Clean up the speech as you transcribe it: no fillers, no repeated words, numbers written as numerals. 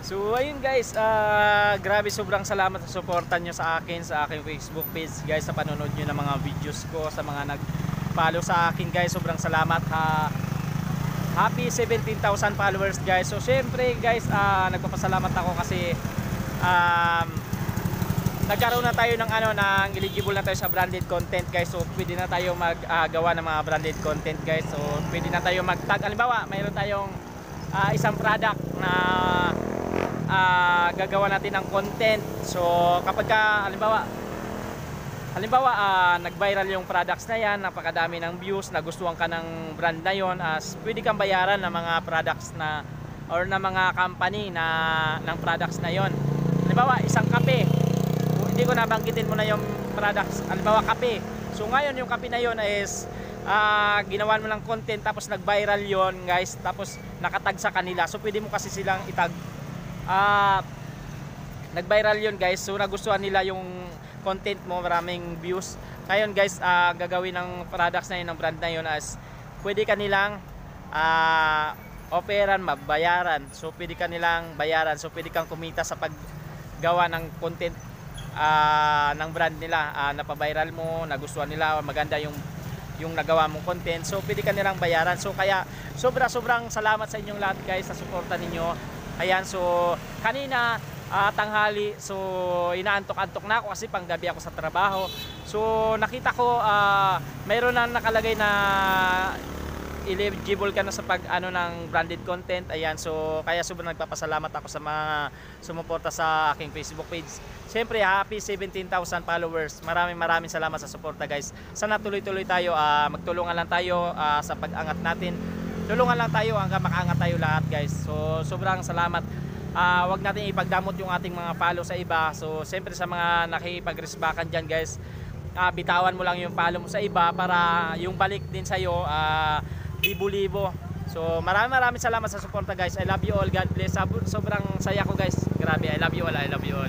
So ayun guys, grabe sobrang salamat sa suporta nyo sa akin, sa aking Facebook page guys, sa panonood nyo ng mga videos ko, sa mga nag-follow sa akin guys, sobrang salamat happy 17,000 followers guys. So syempre guys, nagpapasalamat ako kasi nagkaroon na tayo ng ng eligible na tayo sa branded content guys. So pwede na tayo maggawa ng mga branded content guys. So pwede na tayo mag-tag. Halimbawa, mayroon tayong isang product na gagawa natin ng content. So kapag halimbawa nag-viral yung products na yan, napakadami ng views, nagustuhan ka ng brand na yon, pwede kang bayaran ng mga products na or ng mga company na ng products na yon. Halimbawa isang kape, hindi ko nabanggitin mo na yung products, halimbawa kape. So ngayon yung kape na yon is ginawan mo ng content, tapos nag-viral yon guys, tapos nakatag sa kanila. So pwede mo kasi silang itag, nag-viral yun guys. So nagustuhan nila yung content mo, maraming views. Ngayon guys, gagawin ng products na yun, ng brand na yun, as pwede kanilang offeran, mabayaran. So pwede kanilang bayaran. So pwede kang kumita sa paggawa ng content ng brand nila. Napaviral mo, nagustuhan nila, maganda yung nagawa mong content. So pwede kanilang bayaran. So kaya sobrang salamat sa inyong lahat guys sa suporta ninyo. Ayan, so kanina tanghali, so inaantok-antok na ako kasi panggabi ako sa trabaho. So nakita ko mayroon na nakalagay na eligible ka na sa ng branded content. Ayan, so kaya sobrang nagpapasalamat ako sa mga sumuporta sa aking Facebook page. Siyempre, happy 17,000 followers. Maraming salamat sa suporta guys. Sana tuloy-tuloy tayo, magtulungan lang tayo sa pag-angat natin. Tulungan lang tayo hanggang makaangat tayo lahat guys. So sobrang salamat. Wag natin ipagdamot yung ating mga follow sa iba. So siyempre sa mga nakikipagresbakan dyan guys, bitawan mo lang yung follow mo sa iba para yung balik din sa'yo libo-libo. So maraming salamat sa suporta guys. I love you all. God bless. Sobrang saya ko guys. Grabe, I love you all.